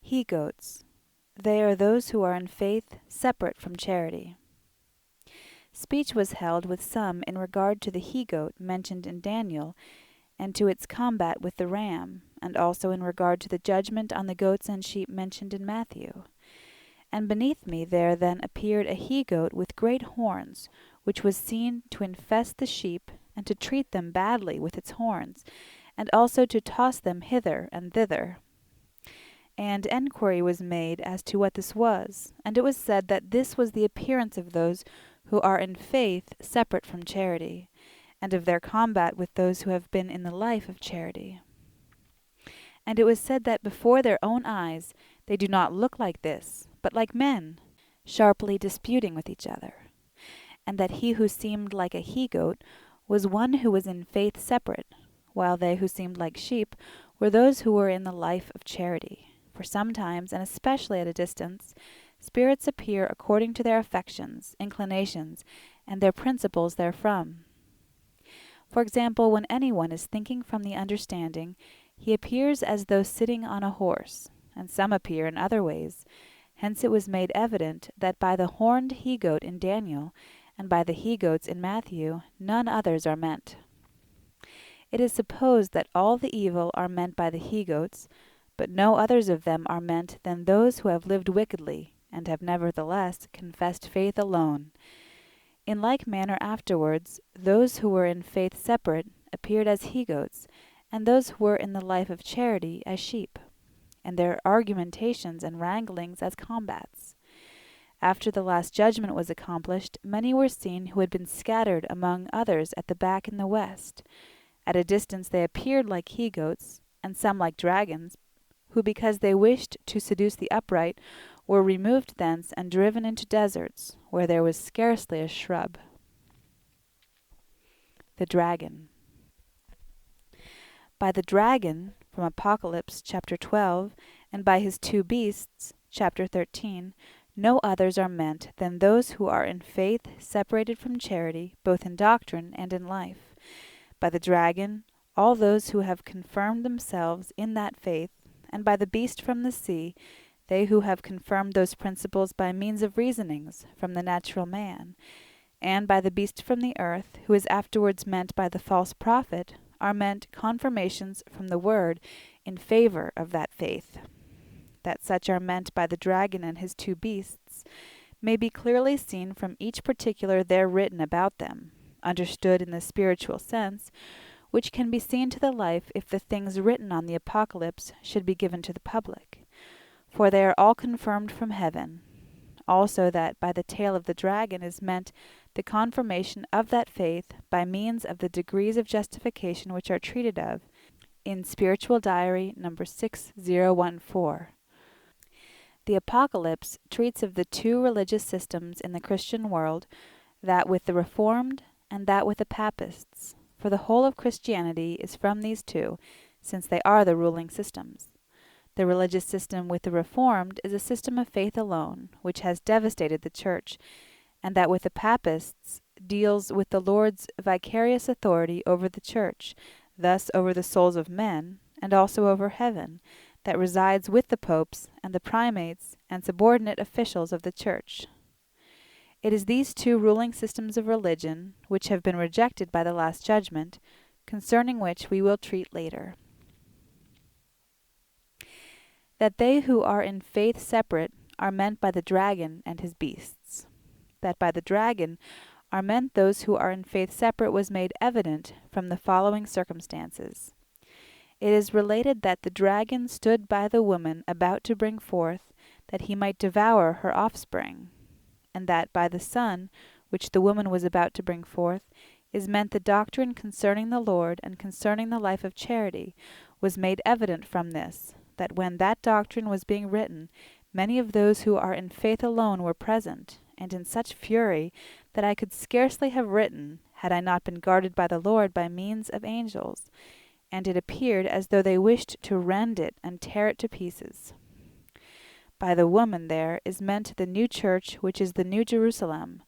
He-goats. They are those who are in faith separate from charity. Speech was held with some in regard to the he-goat mentioned in Daniel, and to its combat with the ram, and also in regard to the judgment on the goats and sheep mentioned in Matthew. And beneath me there then appeared a he-goat with great horns, which was seen to infest the sheep, and to treat them badly with its horns, and also to toss them hither and thither. And enquiry was made as to what this was, and it was said that this was the appearance of those who are in faith separate from charity, and of their combat with those who have been in the life of charity. And it was said that before their own eyes they do not look like this, but like men, sharply disputing with each other, and that he who seemed like a he-goat was one who was in faith separate, while they who seemed like sheep were those who were in the life of charity. For sometimes, and especially at a distance, spirits appear according to their affections, inclinations, and their principles therefrom. For example, when anyone is thinking from the understanding, he appears as though sitting on a horse, and some appear in other ways. Hence it was made evident that by the horned he-goat in Daniel, and by the he-goats in Matthew, none others are meant. It is supposed that all the evil are meant by the he-goats, but no others of them are meant than those who have lived wickedly, and have nevertheless confessed faith alone. In like manner afterwards, those who were in faith separate appeared as he-goats, and those who were in the life of charity as sheep, and their argumentations and wranglings as combats. After the last judgment was accomplished, many were seen who had been scattered among others at the back in the west. At a distance they appeared like he-goats, and some like dragons, who because they wished to seduce the upright were removed thence and driven into deserts, where there was scarcely a shrub. The dragon. By the dragon, from Apocalypse chapter 12, and by his two beasts, chapter 13, no others are meant than those who are in faith separated from charity, both in doctrine and in life. By the dragon, all those who have confirmed themselves in that faith, and by the beast from the sea, they who have confirmed those principles by means of reasonings from the natural man, and by the beast from the earth, who is afterwards meant by the false prophet, are meant confirmations from the word in favor of that faith. That such are meant by the dragon and his two beasts may be clearly seen from each particular there written about them, understood in the spiritual sense, which can be seen to the life if the things written on the Apocalypse should be given to the public. For they are all confirmed from heaven. Also that by the tail of the dragon is meant the confirmation of that faith by means of the degrees of justification which are treated of in Spiritual Diary number 6014. The Apocalypse treats of the two religious systems in the Christian world, that with the Reformed and that with the Papists, for the whole of Christianity is from these two, since they are the ruling systems. The religious system with the Reformed is a system of faith alone, which has devastated the Church, and that with the Papists deals with the Lord's vicarious authority over the Church, thus over the souls of men, and also over heaven, that resides with the popes and the primates and subordinate officials of the Church. It is these two ruling systems of religion, which have been rejected by the Last Judgment, concerning which we will treat later. That they who are in faith separate are meant by the dragon and his beasts. That by the dragon are meant those who are in faith separate was made evident from the following circumstances. It is related that the dragon stood by the woman about to bring forth, that he might devour her offspring, and that by the Son, which the woman was about to bring forth, is meant the doctrine concerning the Lord and concerning the life of charity, was made evident from this, that when that doctrine was being written, many of those who are in faith alone were present, and in such fury that I could scarcely have written, had I not been guarded by the Lord by means of angels, and it appeared as though they wished to rend it and tear it to pieces. By the woman there is meant the new church, which is the New Jerusalem,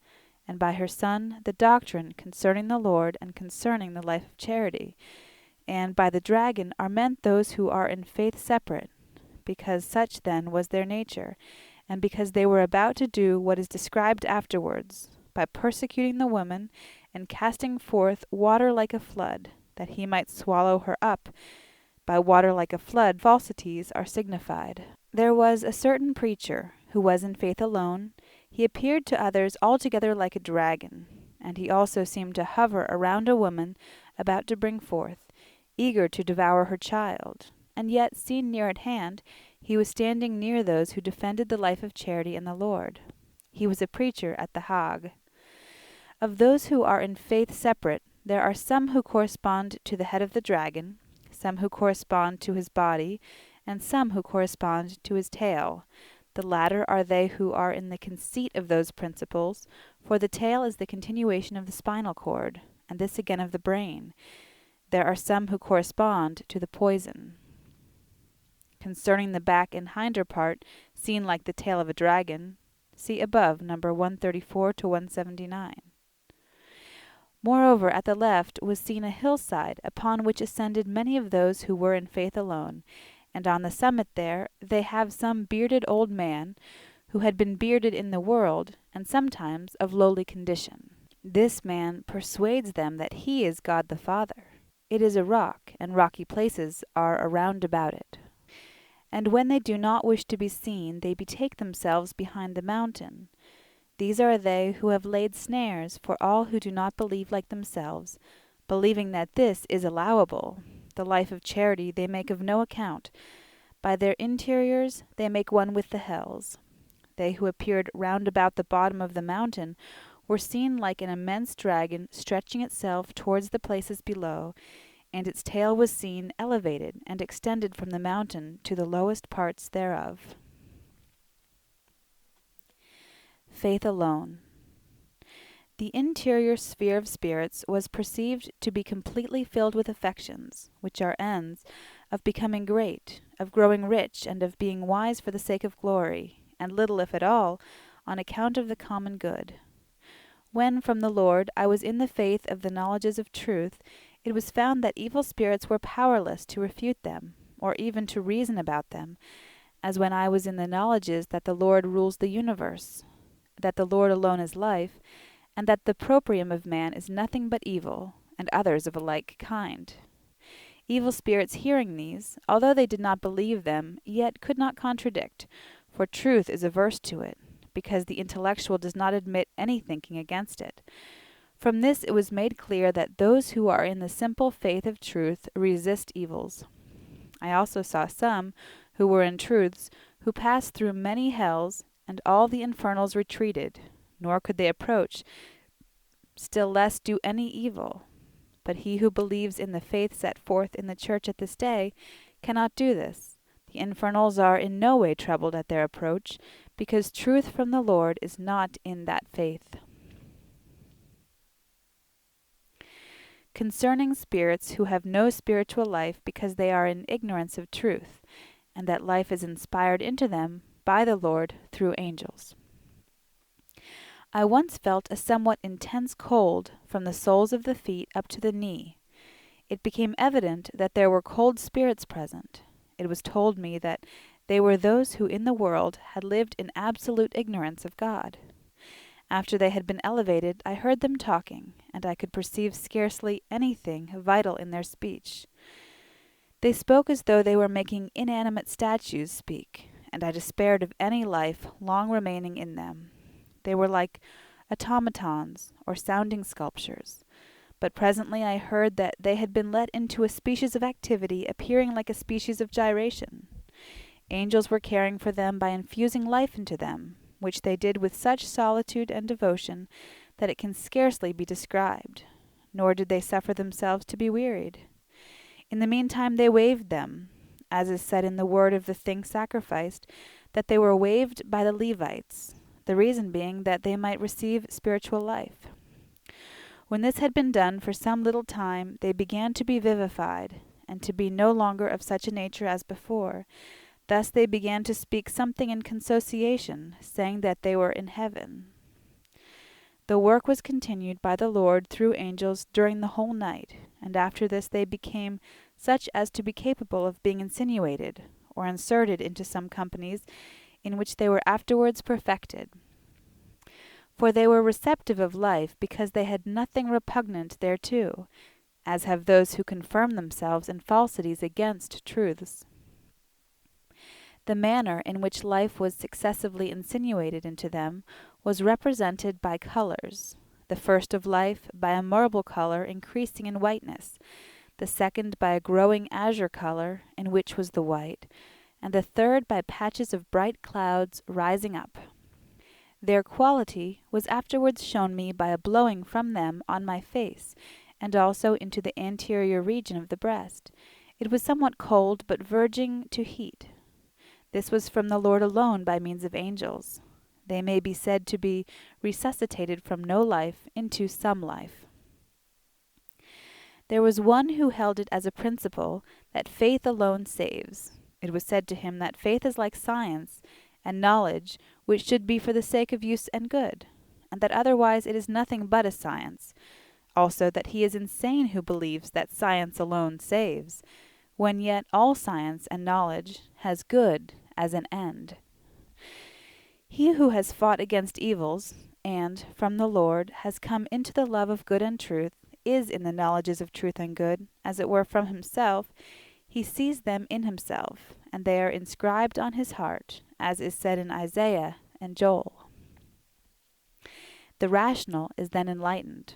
and by her Son the doctrine concerning the Lord and concerning the life of charity, and by the dragon are meant those who are in faith separate, because such then was their nature, and because they were about to do what is described afterwards, by persecuting the woman, and casting forth water like a flood, that he might swallow her up. By water like a flood falsities are signified. There was a certain preacher, who was in faith alone. He appeared to others altogether like a dragon, and he also seemed to hover around a woman about to bring forth, eager to devour her child. And yet, seen near at hand, he was standing near those who defended the life of charity in the Lord. He was a preacher at the Hague. Of those who are in faith separate, there are some who correspond to the head of the dragon, some who correspond to his body, and some who correspond to his tail. The latter are they who are in the conceit of those principles, for the tail is the continuation of the spinal cord, and this again of the brain. There are some who correspond to the poison. Concerning the back and hinder part, seen like the tail of a dragon, see above, number 134 to 179. Moreover, at the left was seen a hillside, upon which ascended many of those who were in faith alone, and on the summit there they have some bearded old man, who had been bearded in the world, and sometimes of lowly condition. This man persuades them that he is God the Father. It is a rock, and rocky places are around about it. And when they do not wish to be seen, they betake themselves behind the mountain. These are they who have laid snares for all who do not believe like themselves, believing that this is allowable. The life of charity they make of no account. By their interiors they make one with the hells. They who appeared round about the bottom of the mountain were seen like an immense dragon stretching itself towards the places below, and its tail was seen elevated and extended from the mountain to the lowest parts thereof. Faith alone. The interior sphere of spirits was perceived to be completely filled with affections, which are ends of becoming great, of growing rich, and of being wise for the sake of glory, and little, if at all, on account of the common good. When from the Lord I was in the faith of the knowledges of truth, it was found that evil spirits were powerless to refute them, or even to reason about them, as when I was in the knowledges that the Lord rules the universe, that the Lord alone is life, and that the proprium of man is nothing but evil, and others of a like kind. Evil spirits hearing these, although they did not believe them, yet could not contradict, for truth is averse to it, because the intellectual does not admit any thinking against it. From this it was made clear that those who are in the simple faith of truth resist evils. I also saw some, who were in truths, who passed through many hells, and all the infernals retreated, nor could they approach, still less do any evil. But he who believes in the faith set forth in the church at this day cannot do this. The infernals are in no way troubled at their approach, because truth from the Lord is not in that faith. Concerning spirits who have no spiritual life because they are in ignorance of truth, and that life is inspired into them by the Lord through angels. I once felt a somewhat intense cold from the soles of the feet up to the knee. It became evident that there were cold spirits present. It was told me that they were those who in the world had lived in absolute ignorance of God. After they had been elevated, I heard them talking, and I could perceive scarcely anything vital in their speech. They spoke as though they were making inanimate statues speak, and I despaired of any life long remaining in them. They were like automatons or sounding sculptures. But presently I heard that they had been let into a species of activity appearing like a species of gyration. Angels were caring for them by infusing life into them, which they did with such solitude and devotion that it can scarcely be described, nor did they suffer themselves to be wearied. In the meantime they waved them, as is said in the word of the thing sacrificed, that they were waved by the Levites, the reason being that they might receive spiritual life. When this had been done for some little time, they began to be vivified, and to be no longer of such a nature as before. Thus they began to speak something in consociation, saying that they were in heaven. The work was continued by the Lord through angels during the whole night, and after this they became such as to be capable of being insinuated, or inserted into some companies, in which they were afterwards perfected. For they were receptive of life, because they had nothing repugnant thereto, as have those who confirm themselves in falsities against truths. The manner in which life was successively insinuated into them was represented by colours, the first of life by a marble colour increasing in whiteness, the second by a growing azure colour, in which was the white, and the third by patches of bright clouds rising up. Their quality was afterwards shown me by a blowing from them on my face, and also into the anterior region of the breast. It was somewhat cold, but verging to heat. This was from the Lord alone by means of angels. They may be said to be resuscitated from no life into some life. There was one who held it as a principle that faith alone saves. It was said to him that faith is like science and knowledge, which should be for the sake of use and good, and that otherwise it is nothing but a science. Also that he is insane who believes that science alone saves, when yet all science and knowledge has good as an end. He who has fought against evils, and, from the Lord, has come into the love of good and truth, is in the knowledges of truth and good, as it were from himself. He sees them in himself, and they are inscribed on his heart, as is said in Isaiah and Joel. The rational is then enlightened.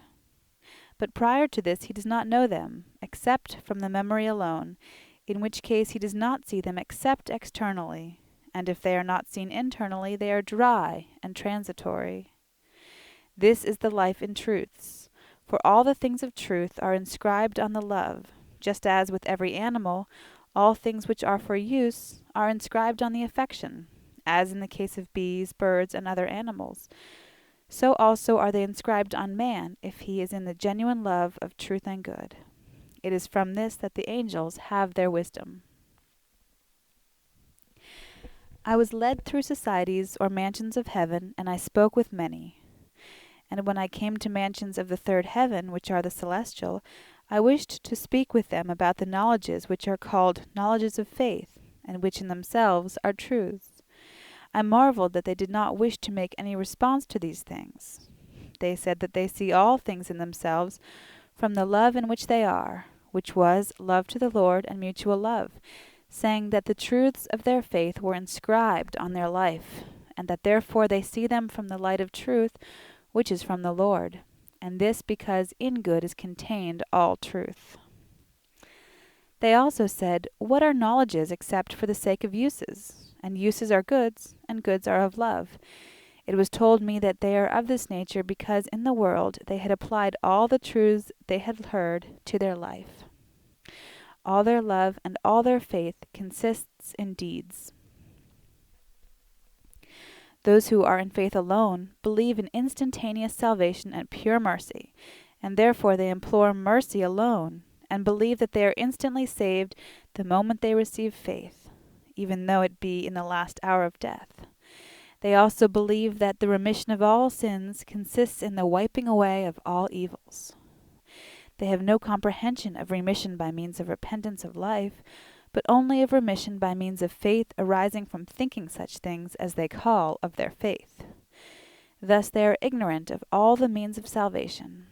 But prior to this he does not know them, except from the memory alone, in which case he does not see them except externally, and if they are not seen internally, they are dry and transitory. This is the life in truths, for all the things of truth are inscribed on the love, just as with every animal, all things which are for use are inscribed on the affection, as in the case of bees, birds, and other animals. So also are they inscribed on man, if he is in the genuine love of truth and good. It is from this that the angels have their wisdom. I was led through societies or mansions of heaven, and I spoke with many. And when I came to mansions of the third heaven, which are the celestial, I wished to speak with them about the knowledges which are called knowledges of faith, and which in themselves are truths. I marveled that they did not wish to make any response to these things. They said that they see all things in themselves from the love in which they are, which was love to the Lord and mutual love, saying that the truths of their faith were inscribed on their life, and that therefore they see them from the light of truth, which is from the Lord, and this because in good is contained all truth. They also said, what are knowledges except for the sake of uses? And uses are goods, and goods are of love. It was told me that they are of this nature because in the world they had applied all the truths they had heard to their life. All their love and all their faith consists in deeds. Those who are in faith alone believe in instantaneous salvation and pure mercy, and therefore they implore mercy alone, and believe that they are instantly saved the moment they receive faith, even though it be in the last hour of death. They also believe that the remission of all sins consists in the wiping away of all evils. They have no comprehension of remission by means of repentance of life, but only of remission by means of faith arising from thinking such things as they call of their faith. Thus they are ignorant of all the means of salvation.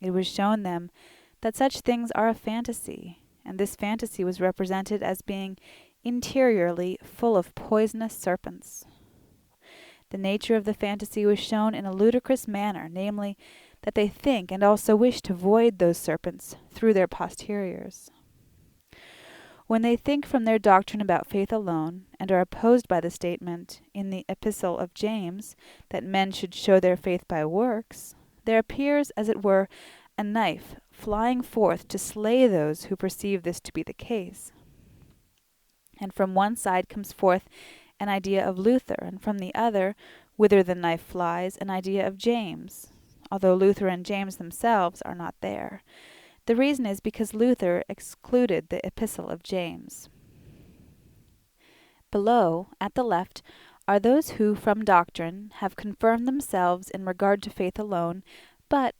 It was shown them that such things are a fantasy, and this fantasy was represented as being interiorly full of poisonous serpents. The nature of the fantasy was shown in a ludicrous manner, namely, that they think and also wish to void those serpents through their posteriors. When they think from their doctrine about faith alone, and are opposed by the statement in the Epistle of James that men should show their faith by works, there appears, as it were, a knife flying forth to slay those who perceive this to be the case. And from one side comes forth an idea of Luther, and from the other, whither the knife flies, an idea of James, although Luther and James themselves are not there. The reason is because Luther excluded the Epistle of James. Below, at the left, are those who, from doctrine, have confirmed themselves in regard to faith alone, but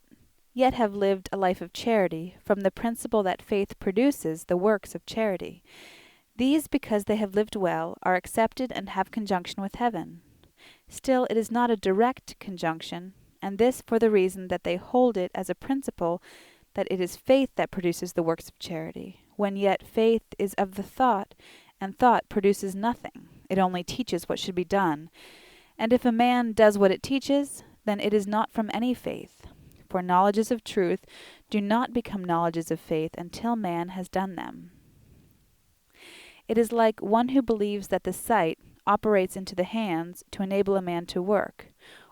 yet have lived a life of charity, from the principle that faith produces the works of charity. These, because they have lived well, are accepted and have conjunction with heaven. Still, it is not a direct conjunction, and this for the reason that they hold it as a principle that it is faith that produces the works of charity, when yet faith is of the thought, and thought produces nothing. It only teaches what should be done. And if a man does what it teaches, then it is not from any faith. For knowledges of truth do not become knowledges of faith until man has done them. It is like one who believes that the sight operates into the hands to enable a man to work,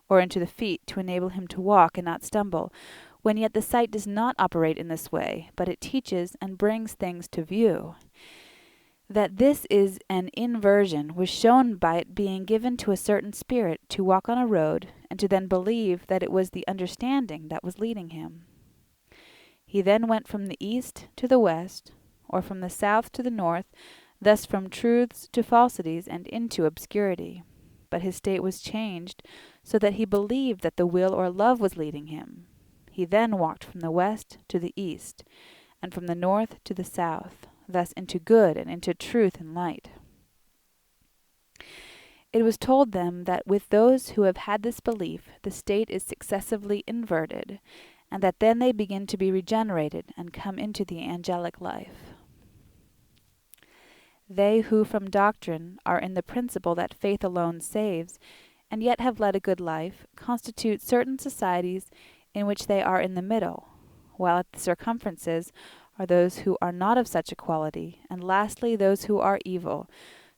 or into the feet to enable him to walk and not stumble, when yet the sight does not operate in this way, but it teaches and brings things to view. That this is an inversion was shown by it being given to a certain spirit to walk on a road, and to then believe that it was the understanding that was leading him. He then went from the east to the west, or from the south to the north, thus from truths to falsities and into obscurity. But his state was changed, so that he believed that the will or love was leading him. He then walked from the west to the east, and from the north to the south, thus into good and into truth and light. It was told them that with those who have had this belief, the state is successively inverted, and that then they begin to be regenerated and come into the angelic life. They who from doctrine are in the principle that faith alone saves, and yet have led a good life, constitute certain societies in which they are in the middle, while at the circumferences are those who are not of such a quality, and lastly those who are evil,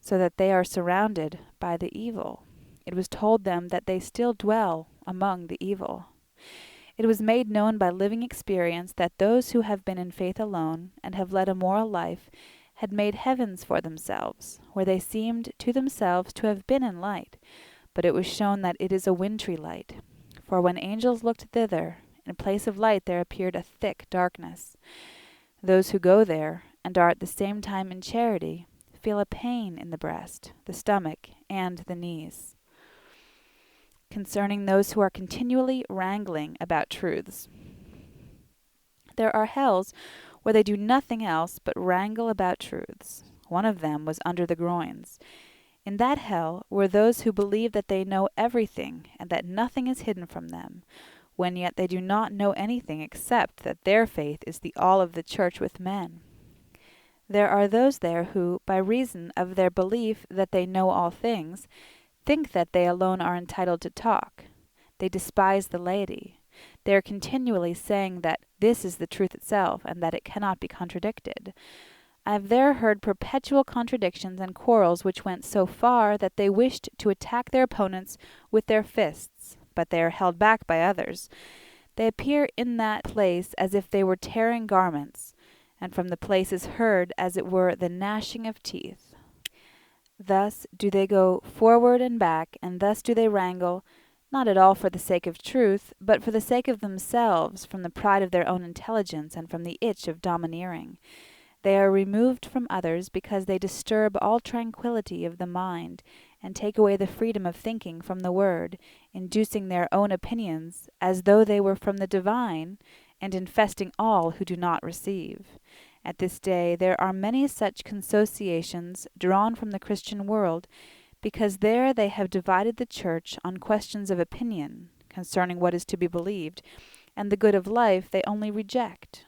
so that they are surrounded by the evil. It was told them that they still dwell among the evil. It was made known by living experience that those who have been in faith alone, and have led a moral life, had made heavens for themselves, where they seemed to themselves to have been in light, but it was shown that it is a wintry light. For when angels looked thither, in place of light there appeared a thick darkness. Those who go there, and are at the same time in charity, feel a pain in the breast, the stomach, and the knees. Concerning those who are continually wrangling about truths. There are hells where they do nothing else but wrangle about truths. One of them was under the groins. In that hell were those who believe that they know everything, and that nothing is hidden from them, when yet they do not know anything except that their faith is the all of the church with men. There are those there who, by reason of their belief that they know all things, think that they alone are entitled to talk. They despise the laity. They are continually saying that this is the truth itself, and that it cannot be contradicted. I have there heard perpetual contradictions and quarrels which went so far that they wished to attack their opponents with their fists, but they are held back by others. They appear in that place as if they were tearing garments, and from the place is heard as it were the gnashing of teeth. Thus do they go forward and back, and thus do they wrangle, not at all for the sake of truth, but for the sake of themselves, from the pride of their own intelligence, and from the itch of domineering. They are removed from others because they disturb all tranquillity of the mind, and take away the freedom of thinking from the word, inducing their own opinions, as though they were from the divine, and infesting all who do not receive. At this day there are many such consociations drawn from the Christian world, because there they have divided the church on questions of opinion, concerning what is to be believed, and the good of life they only reject.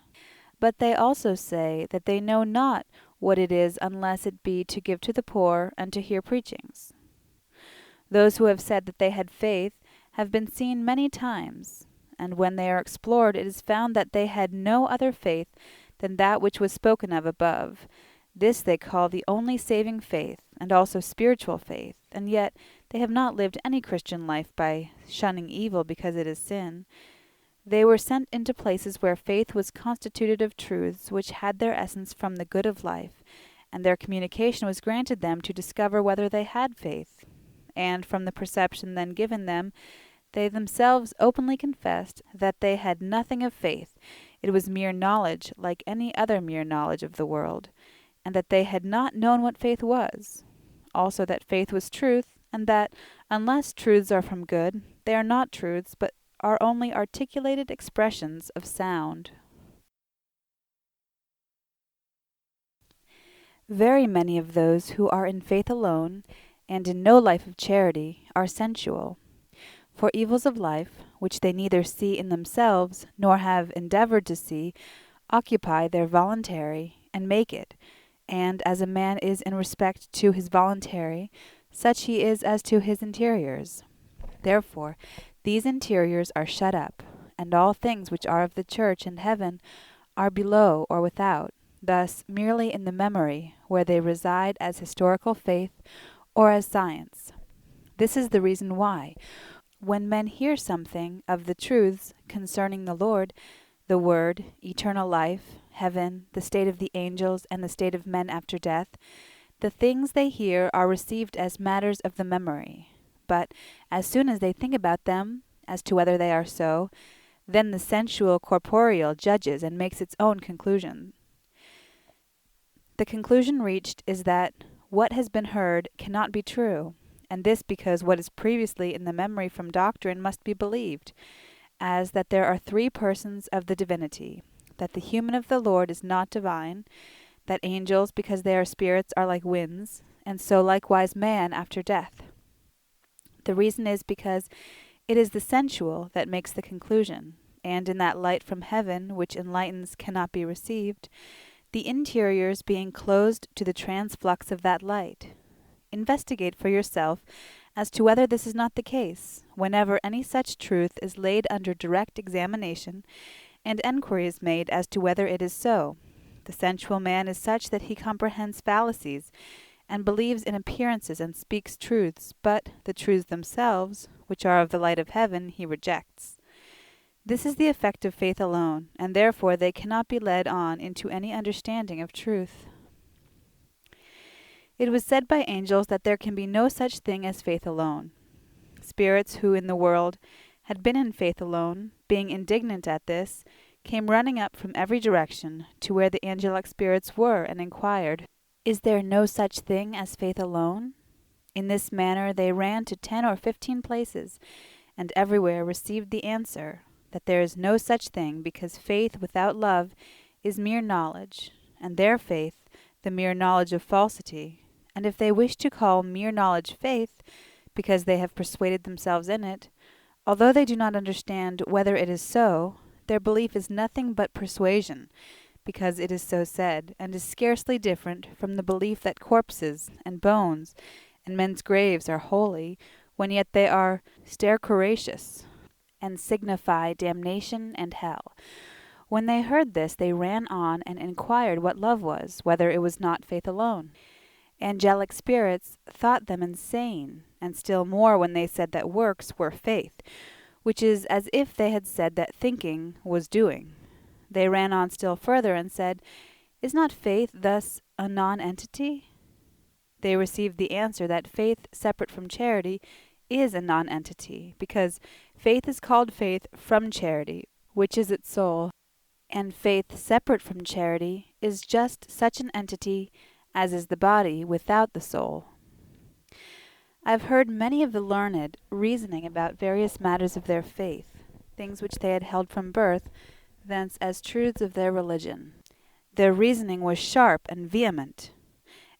But they also say that they know not what it is unless it be to give to the poor and to hear preachings. Those who have said that they had faith have been seen many times, and when they are explored it is found that they had no other faith than that which was spoken of above. This they call the only saving faith, and also spiritual faith, and yet they have not lived any Christian life by shunning evil because it is sin. They were sent into places where faith was constituted of truths which had their essence from the good of life, and their communication was granted them to discover whether they had faith. And from the perception then given them, they themselves openly confessed that they had nothing of faith. It was mere knowledge, like any other mere knowledge of the world, and that they had not known what faith was. Also that faith was truth, and that, unless truths are from good, they are not truths, but are only articulated expressions of sound. Very many of those who are in faith alone, and in no life of charity, are sensual. For evils of life, which they neither see in themselves, nor have endeavoured to see, occupy their voluntary, and make it. And as a man is in respect to his voluntary, such he is as to his interiors. Therefore these interiors are shut up, and all things which are of the church and heaven are below or without, thus merely in the memory, where they reside as historical faith or as science. This is the reason why, when men hear something of the truths concerning the Lord, the Word, eternal life, heaven, the state of the angels, and the state of men after death, the things they hear are received as matters of the memory. But as soon as they think about them, as to whether they are so, then the sensual corporeal judges and makes its own conclusion. The conclusion reached is that what has been heard cannot be true, and this because what is previously in the memory from doctrine must be believed, as that there are three persons of the divinity, that the human of the Lord is not divine, that angels, because they are spirits, are like winds, and so likewise man after death. The reason is because it is the sensual that makes the conclusion, and in that light from heaven which enlightens cannot be received, the interiors being closed to the transflux of that light. Investigate for yourself as to whether this is not the case, whenever any such truth is laid under direct examination, and enquiry is made as to whether it is so. The sensual man is such that he comprehends fallacies, and believes in appearances and speaks truths, but the truths themselves, which are of the light of heaven, he rejects. This is the effect of faith alone, and therefore they cannot be led on into any understanding of truth. It was said by angels that there can be no such thing as faith alone. Spirits who in the world had been in faith alone, being indignant at this, came running up from every direction to where the angelic spirits were, and inquired, "Is there no such thing as faith alone?" In this manner they ran to 10 or 15 places, and everywhere received the answer, that there is no such thing, because faith without love is mere knowledge, and their faith the mere knowledge of falsity. And if they wish to call mere knowledge faith, because they have persuaded themselves in it, although they do not understand whether it is so, their belief is nothing but persuasion, because it is so said, and is scarcely different from the belief that corpses and bones and men's graves are holy, when yet they are stercoraceous, and signify damnation and hell. When they heard this, they ran on and inquired what love was, whether it was not faith alone. Angelic spirits thought them insane, and still more when they said that works were faith, which is as if they had said that thinking was doing. They ran on still further and said, "Is not faith thus a non-entity?" They received the answer that faith separate from charity is a non-entity, because faith is called faith from charity, which is its soul, and faith separate from charity is just such an entity as is the body without the soul. I have heard many of the learned reasoning about various matters of their faith, things which they had held from birth, thence as truths of their religion. Their reasoning was sharp and vehement,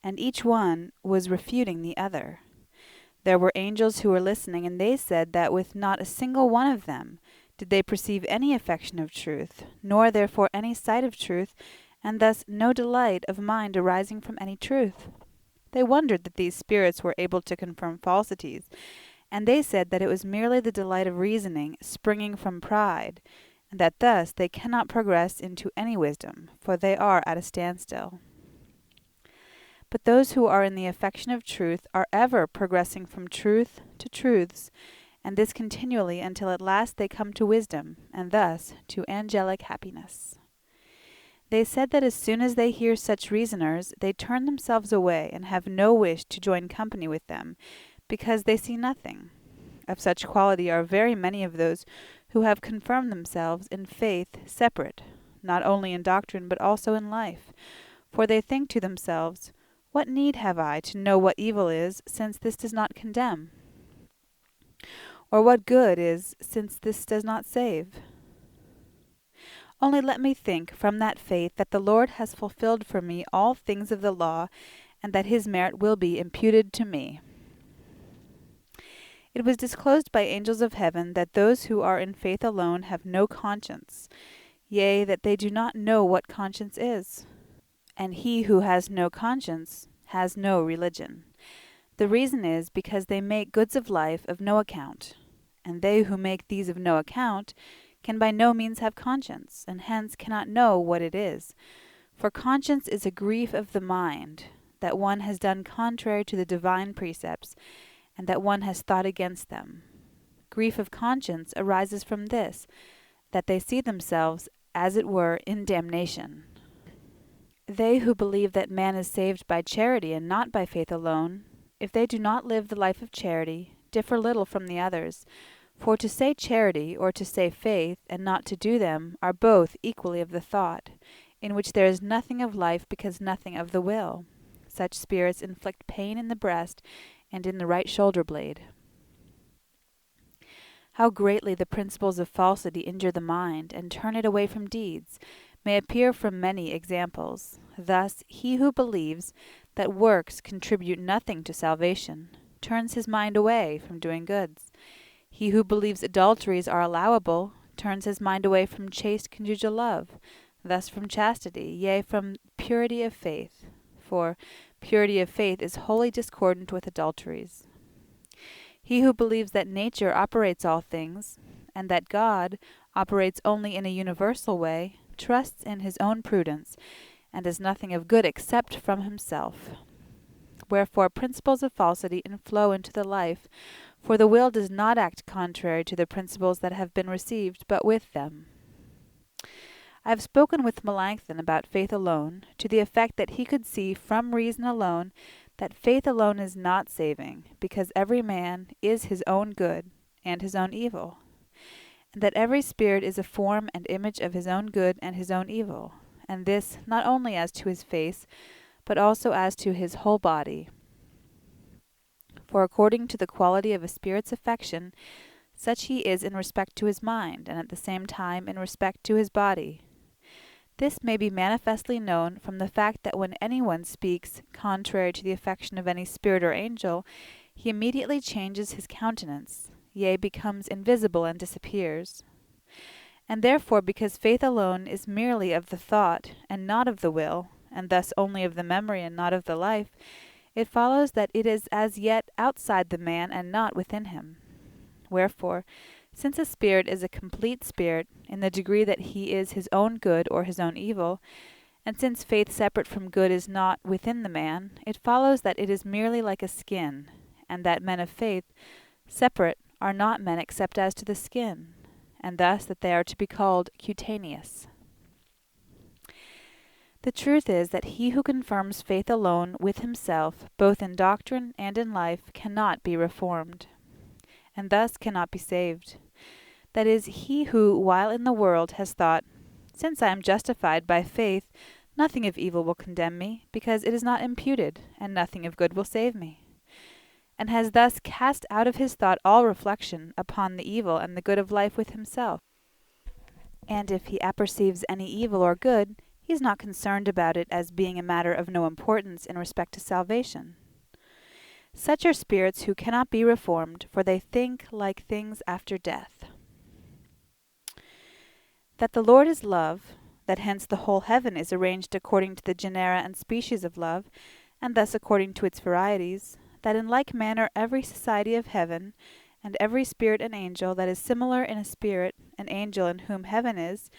and each one was refuting the other. There were angels who were listening, and they said that with not a single one of them did they perceive any affection of truth, nor therefore any sight of truth, and thus no delight of mind arising from any truth. They wondered that these spirits were able to confirm falsities, and they said that it was merely the delight of reasoning springing from pride, and that thus they cannot progress into any wisdom, for they are at a standstill. But those who are in the affection of truth are ever progressing from truth to truths, and this continually until at last they come to wisdom, and thus to angelic happiness. They said that as soon as they hear such reasoners, they turn themselves away, and have no wish to join company with them, because they see nothing. Of such quality are very many of those who have confirmed themselves in faith separate, not only in doctrine but also in life. For they think to themselves, "What need have I to know what evil is, since this does not condemn? Or what good is, since this does not save? Only let me think, from that faith, that the Lord has fulfilled for me all things of the law, and that his merit will be imputed to me. It was disclosed by angels of heaven that those who are in faith alone have no conscience, yea, that they do not know what conscience is. And he who has no conscience has no religion. The reason is because they make goods of life of no account, and they who make these of no account can by no means have conscience, and hence cannot know what it is. For conscience is a grief of the mind, that one has done contrary to the divine precepts, and that one has thought against them. Grief of conscience arises from this, that they see themselves, as it were, in damnation. They who believe that man is saved by charity and not by faith alone, if they do not live the life of charity, differ little from the others. For to say charity, or to say faith, and not to do them, are both equally of the thought, in which there is nothing of life because nothing of the will. Such spirits inflict pain in the breast and in the right shoulder blade. How greatly the principles of falsity injure the mind, and turn it away from deeds, may appear from many examples. Thus, he who believes that works contribute nothing to salvation turns his mind away from doing goods. He who believes adulteries are allowable turns his mind away from chaste conjugal love, thus from chastity, yea, from purity of faith. For purity of faith is wholly discordant with adulteries. He who believes that nature operates all things, and that God operates only in a universal way, trusts in his own prudence, and does nothing of good except from himself. Wherefore principles of falsity inflow into the life, for the will does not act contrary to the principles that have been received, but with them. I have spoken with Melanchthon about faith alone, to the effect that he could see from reason alone that faith alone is not saving, because every man is his own good and his own evil, and that every spirit is a form and image of his own good and his own evil, and this not only as to his face, but also as to his whole body. For according to the quality of a spirit's affection, such he is in respect to his mind, and at the same time in respect to his body. This may be manifestly known from the fact that when anyone speaks contrary to the affection of any spirit or angel, he immediately changes his countenance, yea, becomes invisible and disappears. And therefore, because faith alone is merely of the thought, and not of the will, and thus only of the memory and not of the life, it follows that it is as yet outside the man and not within him. Wherefore, since a spirit is a complete spirit, in the degree that he is his own good or his own evil, and since faith separate from good is not within the man, it follows that it is merely like a skin, and that men of faith, separate, are not men except as to the skin, and thus that they are to be called cutaneous. The truth is that he who confirms faith alone with himself, both in doctrine and in life, cannot be reformed, and thus cannot be saved. That is, he who, while in the world, has thought, "Since I am justified by faith, nothing of evil will condemn me, because it is not imputed, and nothing of good will save me," and has thus cast out of his thought all reflection upon the evil and the good of life with himself. And if he apperceives any evil or good, he is not concerned about it as being a matter of no importance in respect to salvation. Such are spirits who cannot be reformed, for they think like things after death. That the Lord is love, that hence the whole heaven is arranged according to the genera and species of love, and thus according to its varieties, that in like manner every society of heaven, and every spirit and angel that is similar in a spirit and angel in whom heaven is,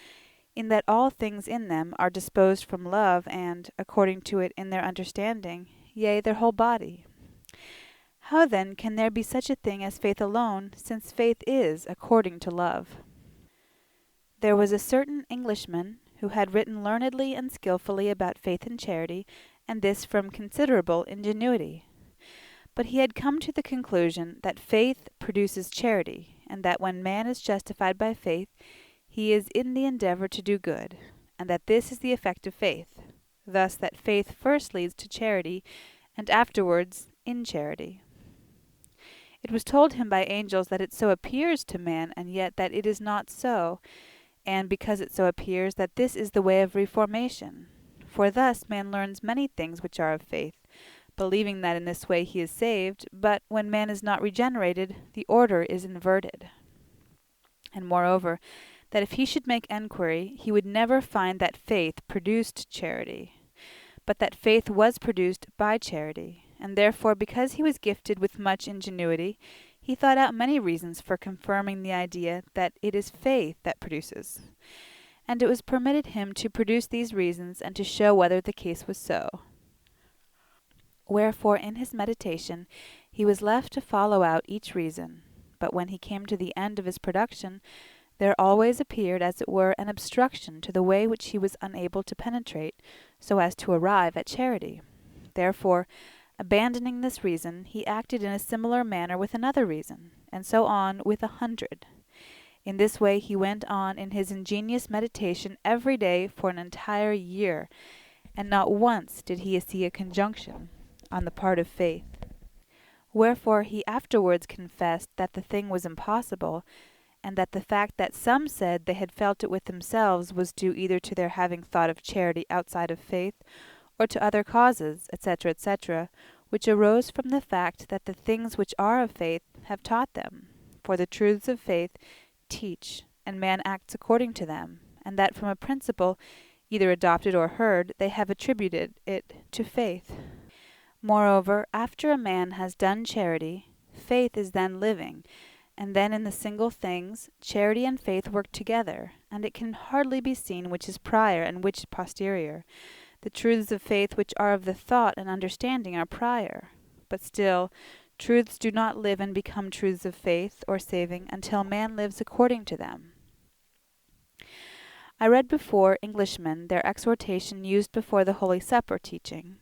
in that all things in them are disposed from love, and, according to it in their understanding, yea, their whole body. How then can there be such a thing as faith alone, since faith is according to love? There was a certain Englishman who had written learnedly and skilfully about faith and charity, and this from considerable ingenuity. But he had come to the conclusion that faith produces charity, and that when man is justified by faith, he is in the endeavor to do good, and that this is the effect of faith, thus that faith first leads to charity, and afterwards in charity. It was told him by angels that it so appears to man, and yet that it is not so, and because it so appears that this is the way of reformation. For thus man learns many things which are of faith, believing that in this way he is saved, but when man is not regenerated, the order is inverted. And moreover, that if he should make enquiry, he would never find that faith produced charity, but that faith was produced by charity, and therefore because he was gifted with much ingenuity, he thought out many reasons for confirming the idea that it is faith that produces. And it was permitted him to produce these reasons and to show whether the case was so. Wherefore in his meditation he was left to follow out each reason, but when he came to the end of his production, there always appeared as it were an obstruction to the way which he was unable to penetrate, so as to arrive at charity. Therefore, abandoning this reason, he acted in a similar manner with another reason, and so on with 100. In this way he went on in his ingenious meditation every day for an entire year, and not once did he see a conjunction on the part of faith. Wherefore he afterwards confessed that the thing was impossible, and that the fact that some said they had felt it with themselves was due either to their having thought of charity outside of faith, or to other causes, etc., etc., which arose from the fact that the things which are of faith have taught them. For the truths of faith teach, and man acts according to them, and that from a principle, either adopted or heard, they have attributed it to faith. Moreover, after a man has done charity, faith is then living, and then in the single things, charity and faith work together, and it can hardly be seen which is prior and which posterior. The truths of faith which are of the thought and understanding are prior, but still truths do not live and become truths of faith or saving until man lives according to them. I read before Englishmen their exhortation used before the Holy Supper teaching,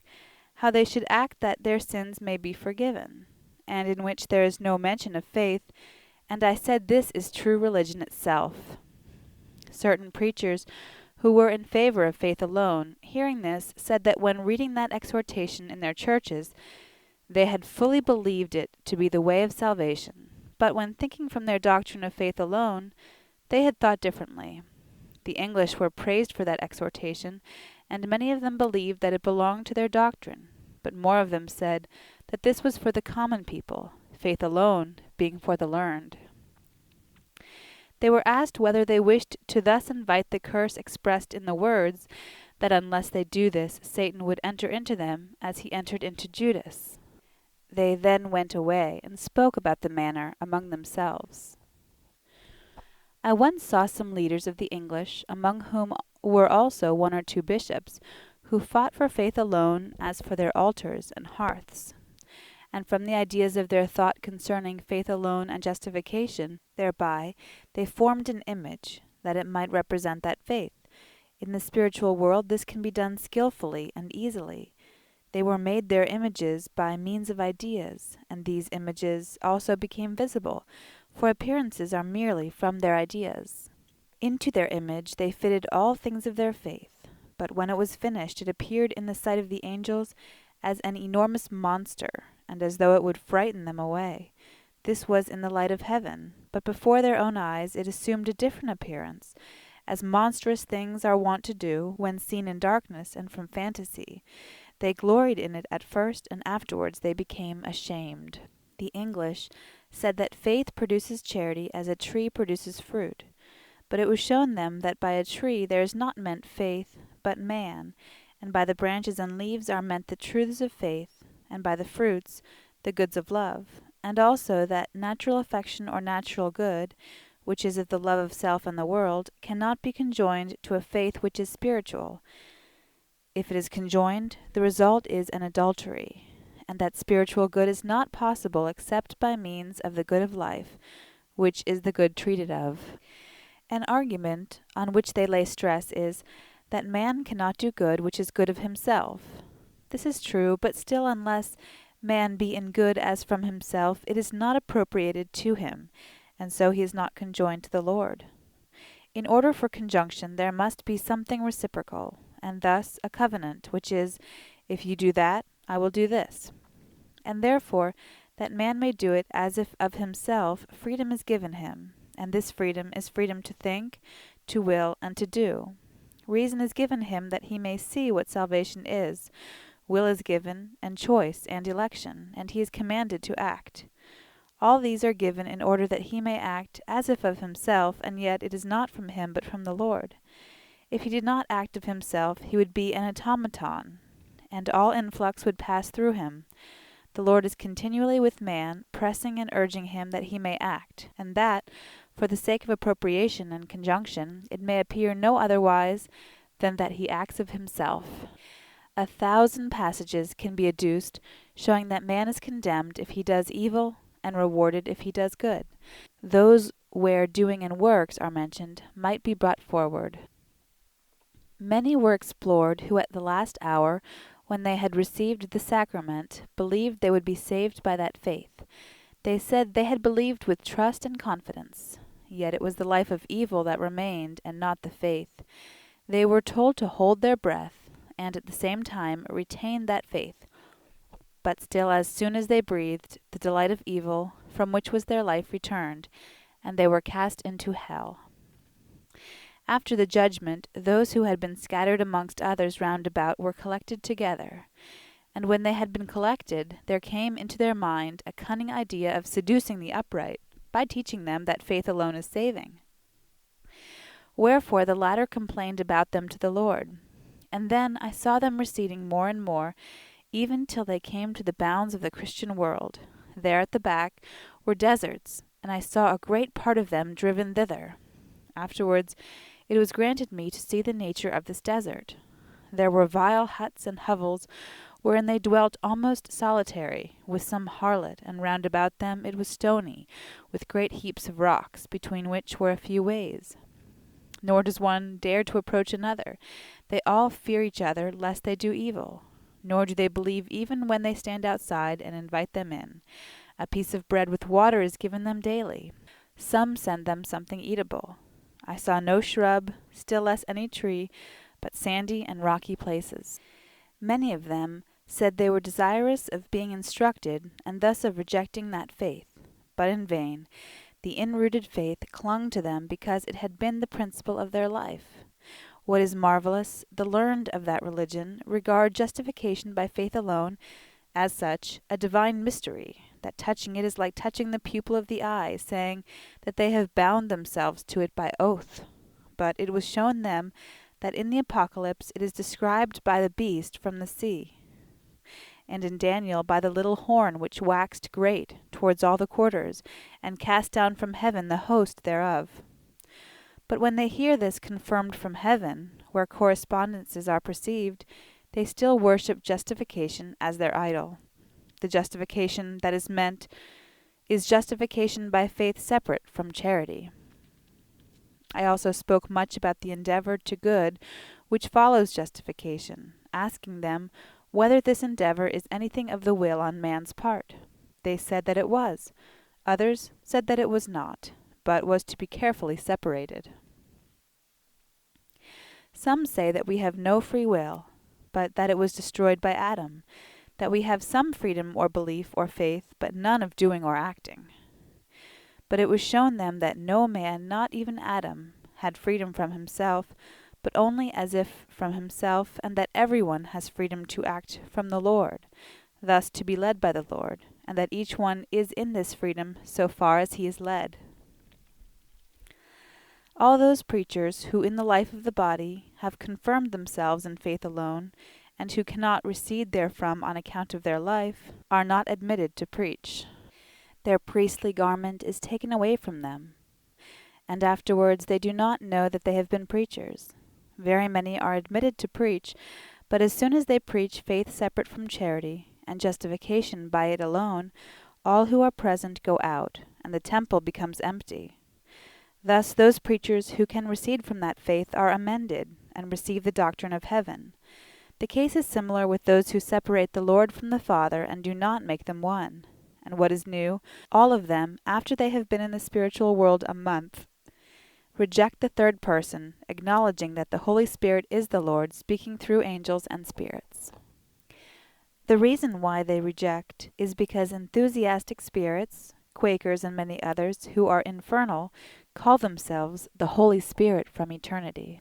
how they should act that their sins may be forgiven, and in which there is no mention of faith, and I said this is true religion itself. Certain preachers who were in favor of faith alone, hearing this, said that when reading that exhortation in their churches, they had fully believed it to be the way of salvation, but when thinking from their doctrine of faith alone, they had thought differently. The English were praised for that exhortation, and many of them believed that it belonged to their doctrine, but more of them said that this was for the common people, faith alone being for the learned. They were asked whether they wished to thus invite the curse expressed in the words, that unless they do this, Satan would enter into them, as he entered into Judas. They then went away, and spoke about the matter among themselves. I once saw some leaders of the English, among whom were also 1 or 2 bishops, who fought for faith alone as for their altars and hearths. And from the ideas of their thought concerning faith alone and justification, thereby they formed an image, that it might represent that faith. In the spiritual world this can be done skillfully and easily. They were made their images by means of ideas, and these images also became visible, for appearances are merely from their ideas. Into their image they fitted all things of their faith, but when it was finished it appeared in the sight of the angels as an enormous monster, and as though it would frighten them away. This was in the light of heaven, but before their own eyes it assumed a different appearance, as monstrous things are wont to do when seen in darkness and from fantasy. They gloried in it at first, and afterwards they became ashamed. The English said that faith produces charity as a tree produces fruit, but it was shown them that by a tree there is not meant faith, but man, and by the branches and leaves are meant the truths of faith, and by the fruits, the goods of love, and also that natural affection or natural good, which is of the love of self and the world, cannot be conjoined to a faith which is spiritual. If it is conjoined, the result is an adultery, and that spiritual good is not possible except by means of the good of life, which is the good treated of. An argument on which they lay stress is, that man cannot do good which is good of himself. This is true, but still unless man be in good as from himself, it is not appropriated to him, and so he is not conjoined to the Lord. In order for conjunction there must be something reciprocal, and thus a covenant, which is, if you do that, I will do this. And therefore, that man may do it as if of himself, freedom is given him, and this freedom is freedom to think, to will, and to do. Reason is given him that he may see what salvation is. Will is given, and choice, and election, and he is commanded to act. All these are given in order that he may act as if of himself, and yet it is not from him but from the Lord. If he did not act of himself, he would be an automaton, and all influx would pass through him. The Lord is continually with man, pressing and urging him that he may act, and that, for the sake of appropriation and conjunction, it may appear no otherwise than that he acts of himself. 1,000 passages can be adduced, showing that man is condemned if he does evil, and rewarded if he does good. Those where doing and works are mentioned might be brought forward. Many were explored who at the last hour, when they had received the sacrament, believed they would be saved by that faith. They said they had believed with trust and confidence, yet it was the life of evil that remained, and not the faith. They were told to hold their breath, and at the same time retain that faith. But still, as soon as they breathed, the delight of evil, from which was their life, returned, and they were cast into hell. After the judgment, those who had been scattered amongst others round about were collected together. And when they had been collected, there came into their mind a cunning idea of seducing the upright, by teaching them that faith alone is saving. Wherefore the latter complained about them to the Lord. And then I saw them receding more and more, even till they came to the bounds of the Christian world. There at the back were deserts, and I saw a great part of them driven thither. Afterwards it was granted me to see the nature of this desert. There were vile huts and hovels, wherein they dwelt almost solitary, with some harlot, and round about them it was stony, with great heaps of rocks, between which were a few ways. Nor does one dare to approach another. They all fear each other, lest they do evil. Nor do they believe even when they stand outside and invite them in. A piece of bread with water is given them daily. Some send them something eatable. I saw no shrub, still less any tree, but sandy and rocky places. Many of them said they were desirous of being instructed, and thus of rejecting that faith, but in vain. The inrooted faith clung to them because it had been the principle of their life. What is marvelous, the learned of that religion regard justification by faith alone, as such, a divine mystery, that touching it is like touching the pupil of the eye, saying that they have bound themselves to it by oath. But it was shown them that in the Apocalypse it is described by the beast from the sea, and in Daniel by the little horn which waxed great towards all the quarters, and cast down from heaven the host thereof. But when they hear this confirmed from heaven, where correspondences are perceived, they still worship justification as their idol. The justification that is meant is justification by faith separate from charity. I also spoke much about the endeavor to good which follows justification, asking them whether this endeavor is anything of the will on man's part. They said that it was. Others said that it was not, but was to be carefully separated. Some say that we have no free will, but that it was destroyed by Adam, that we have some freedom or belief or faith, but none of doing or acting. But it was shown them that no man, not even Adam, had freedom from himself, but only as if from himself, and that everyone has freedom to act from the Lord, thus to be led by the Lord, and that each one is in this freedom so far as he is led. All those preachers who in the life of the body have confirmed themselves in faith alone, and who cannot recede therefrom on account of their life, are not admitted to preach. Their priestly garment is taken away from them, and afterwards they do not know that they have been preachers. Very many are admitted to preach, but as soon as they preach faith separate from charity, and justification by it alone, all who are present go out, and the temple becomes empty. Thus those preachers who can recede from that faith are amended, and receive the doctrine of heaven. The case is similar with those who separate the Lord from the Father and do not make them one. And what is new, all of them, after they have been in the spiritual world a month, reject the third person, acknowledging that the Holy Spirit is the Lord, speaking through angels and spirits. The reason why they reject is because enthusiastic spirits, Quakers and many others, who are infernal, call themselves the Holy Spirit from eternity.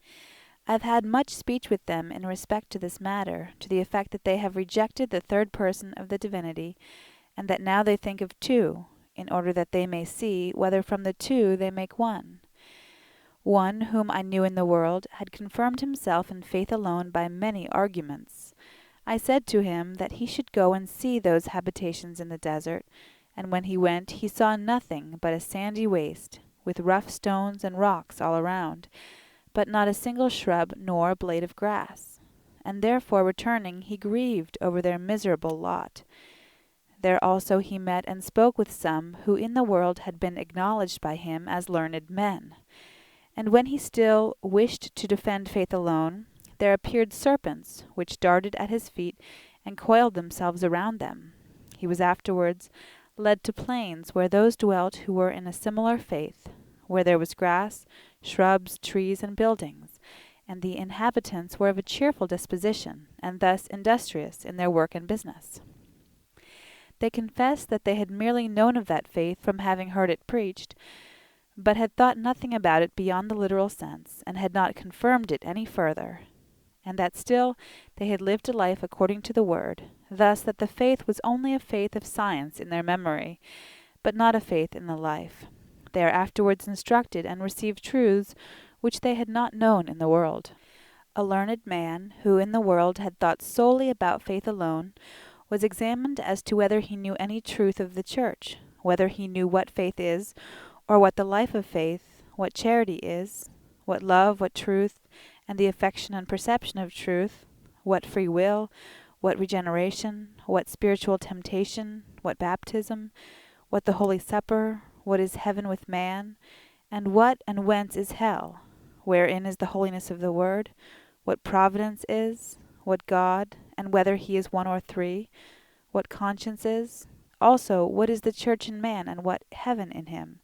I've had much speech with them in respect to this matter, to the effect that they have rejected the third person of the divinity, and that now they think of two, in order that they may see whether from the two they make one. One, whom I knew in the world, had confirmed himself in faith alone by many arguments. I said to him that he should go and see those habitations in the desert, and when he went he saw nothing but a sandy waste, with rough stones and rocks all around, but not a single shrub nor a blade of grass. And therefore returning he grieved over their miserable lot. There also he met and spoke with some who in the world had been acknowledged by him as learned men. And when he still wished to defend faith alone, there appeared serpents, which darted at his feet and coiled themselves around them. He was afterwards led to plains where those dwelt who were in a similar faith, where there was grass, shrubs, trees, and buildings, and the inhabitants were of a cheerful disposition, and thus industrious in their work and business. They confessed that they had merely known of that faith from having heard it preached, but had thought nothing about it beyond the literal sense, and had not confirmed it any further, and that still they had lived a life according to the word, thus that the faith was only a faith of science in their memory, but not a faith in the life. They are afterwards instructed and receive truths which they had not known in the world. A learned man, who in the world had thought solely about faith alone, was examined as to whether he knew any truth of the church, whether he knew what faith is, or what the life of faith, what charity is, what love, what truth, and the affection and perception of truth, what free will, what regeneration, what spiritual temptation, what baptism, what the Holy Supper, what is heaven with man, and what and whence is hell, wherein is the holiness of the word, what providence is, what God, and whether he is one or three, what conscience is, also what is the church in man, and what heaven in him.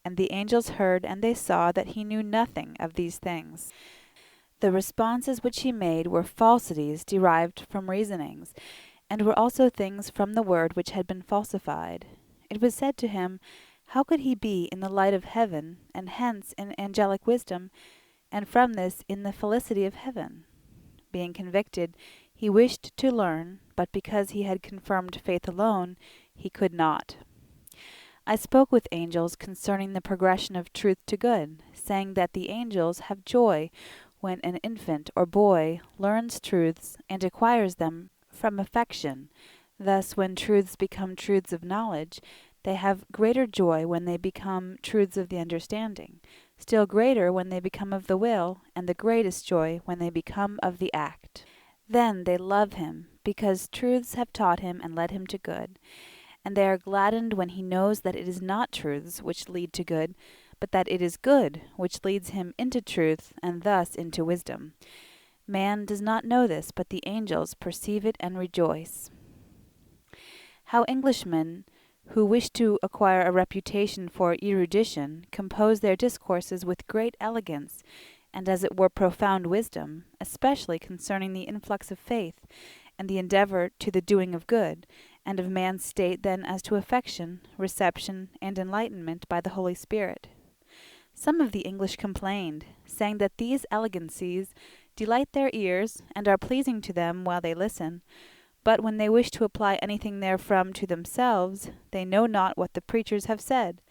And the angels heard, and they saw that he knew nothing of these things. The responses which he made were falsities derived from reasonings, and were also things from the word which had been falsified. It was said to him, how could he be in the light of heaven, and hence in angelic wisdom, and from this in the felicity of heaven? Being convicted, he wished to learn, but because he had confirmed faith alone, he could not. I spoke with angels concerning the progression of truth to good, saying that the angels have joy when an infant or boy learns truths and acquires them from affection. Thus, when truths become truths of knowledge, they have greater joy when they become truths of the understanding, still greater when they become of the will, and the greatest joy when they become of the act. Then they love him, because truths have taught him and led him to good. And they are gladdened when he knows that it is not truths which lead to good, but that it is good which leads him into truth, and thus into wisdom. Man does not know this, but the angels perceive it and rejoice. How Englishmen, who wish to acquire a reputation for erudition, compose their discourses with great elegance, and as it were profound wisdom, especially concerning the influx of faith, and the endeavour to the doing of good, and of man's state then as to affection, reception, and enlightenment by the Holy Spirit. Some of the English complained, saying that these elegancies delight their ears, and are pleasing to them while they listen, but when they wish to apply anything therefrom to themselves, they know not what the preachers have said,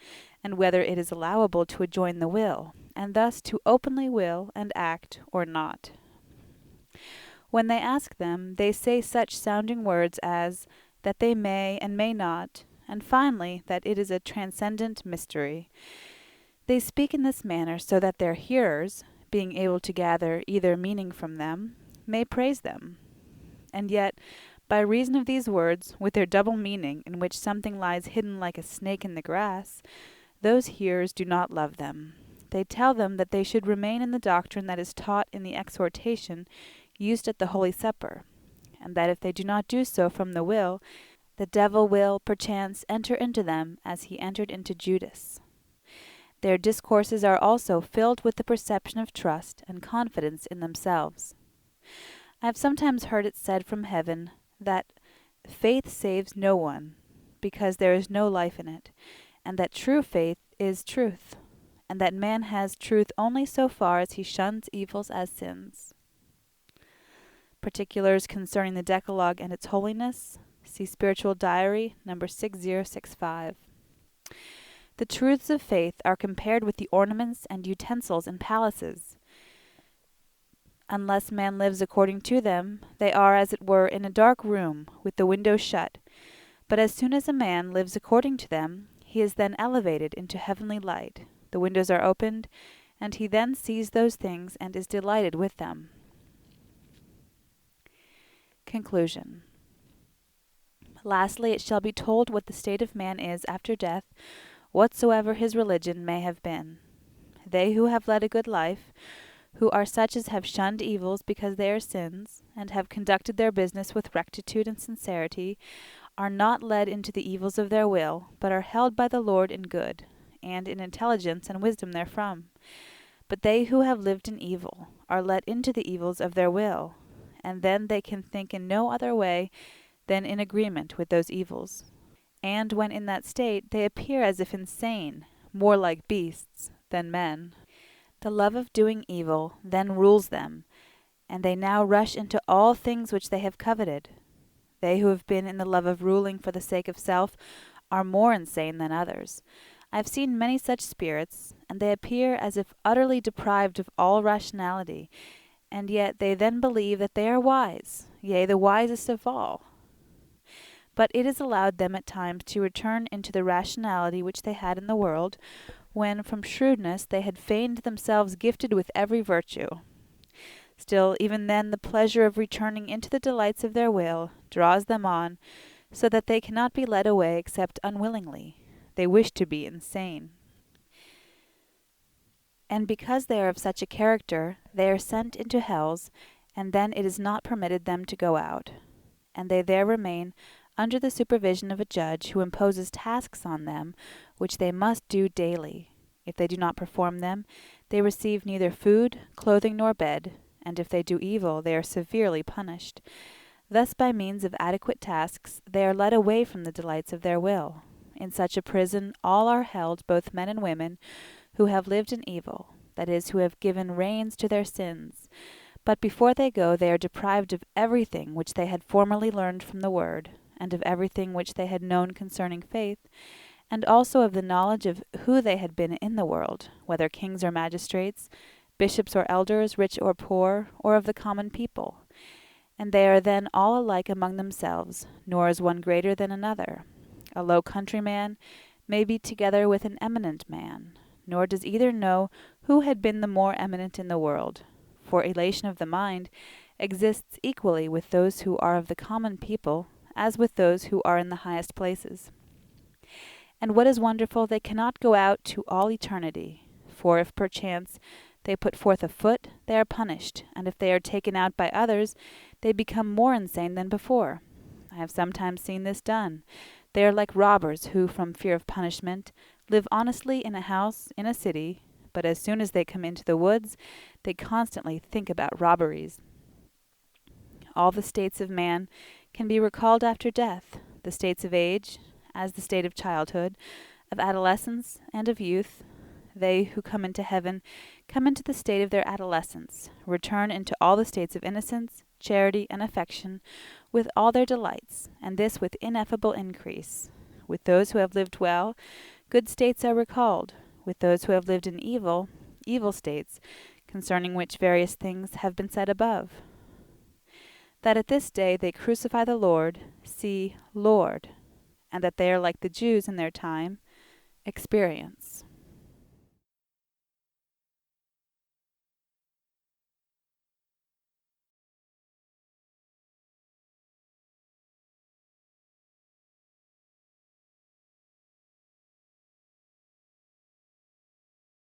and whether it is allowable to adjoin the will, and thus to openly will and act or not. When they ask them, they say such sounding words as that they may and may not, and finally that it is a transcendent mystery. They speak in this manner so that their hearers, being able to gather either meaning from them, may praise them. And yet, by reason of these words, with their double meaning, in which something lies hidden like a snake in the grass, those hearers do not love them. They tell them that they should remain in the doctrine that is taught in the exhortation used at the Holy Supper, and that if they do not do so from the will, the devil will, perchance, enter into them as he entered into Judas. Their discourses are also filled with the perception of trust and confidence in themselves. I have sometimes heard it said from heaven that faith saves no one, because there is no life in it, and that true faith is truth, and that man has truth only so far as he shuns evils as sins. Particulars concerning the Decalogue and its holiness, see Spiritual Diary, number 6065. The truths of faith are compared with the ornaments and utensils in palaces. Unless man lives according to them, they are as it were in a dark room, with the windows shut. But as soon as a man lives according to them, he is then elevated into heavenly light. The windows are opened, and he then sees those things and is delighted with them. Conclusion. Lastly, it shall be told what the state of man is after death, whatsoever his religion may have been. They who have led a good life, who are such as have shunned evils because they are sins, and have conducted their business with rectitude and sincerity, are not led into the evils of their will, but are held by the Lord in good, and in intelligence and wisdom therefrom. But they who have lived in evil are led into the evils of their will, and then they can think in no other way than in agreement with those evils. And when in that state, they appear as if insane, more like beasts than men. The love of doing evil then rules them, and they now rush into all things which they have coveted. They who have been in the love of ruling for the sake of self are more insane than others. I have seen many such spirits, and they appear as if utterly deprived of all rationality, and yet they then believe that they are wise, yea, the wisest of all. But it is allowed them at times to return into the rationality which they had in the world, when from shrewdness they had feigned themselves gifted with every virtue. Still, even then, the pleasure of returning into the delights of their will draws them on, so that they cannot be led away except unwillingly. They wish to be insane. And because they are of such a character, they are sent into hells, and then it is not permitted them to go out. And they there remain under the supervision of a judge who imposes tasks on them, which they must do daily. If they do not perform them, they receive neither food, clothing, nor bed, and if they do evil, they are severely punished. Thus, by means of adequate tasks, they are led away from the delights of their will. In such a prison all are held, both men and women, who have lived in evil, that is, who have given reins to their sins. But before they go, they are deprived of everything which they had formerly learned from the Word, and of everything which they had known concerning faith, and also of the knowledge of who they had been in the world, whether kings or magistrates, bishops or elders, rich or poor, or of the common people. And they are then all alike among themselves, nor is one greater than another. A low countryman may be together with an eminent man, nor does either know who had been the more eminent in the world, for elation of the mind exists equally with those who are of the common people, as with those who are in the highest places. And what is wonderful, they cannot go out to all eternity, for if perchance they put forth a foot, they are punished, and if they are taken out by others, they become more insane than before. I have sometimes seen this done. They are like robbers who, from fear of punishment, live honestly in a house in a city, but as soon as they come into the woods, they constantly think about robberies. All the states of man can be recalled after death, the states of age, as the state of childhood, of adolescence, and of youth. They who come into heaven come into the state of their adolescence, return into all the states of innocence, charity, and affection, with all their delights, and this with ineffable increase. With those who have lived well, good states are recalled. With those who have lived in evil, evil states, concerning which various things have been said above. That at this day they crucify the Lord, see, Lord, and that they are like the Jews in their time, experience.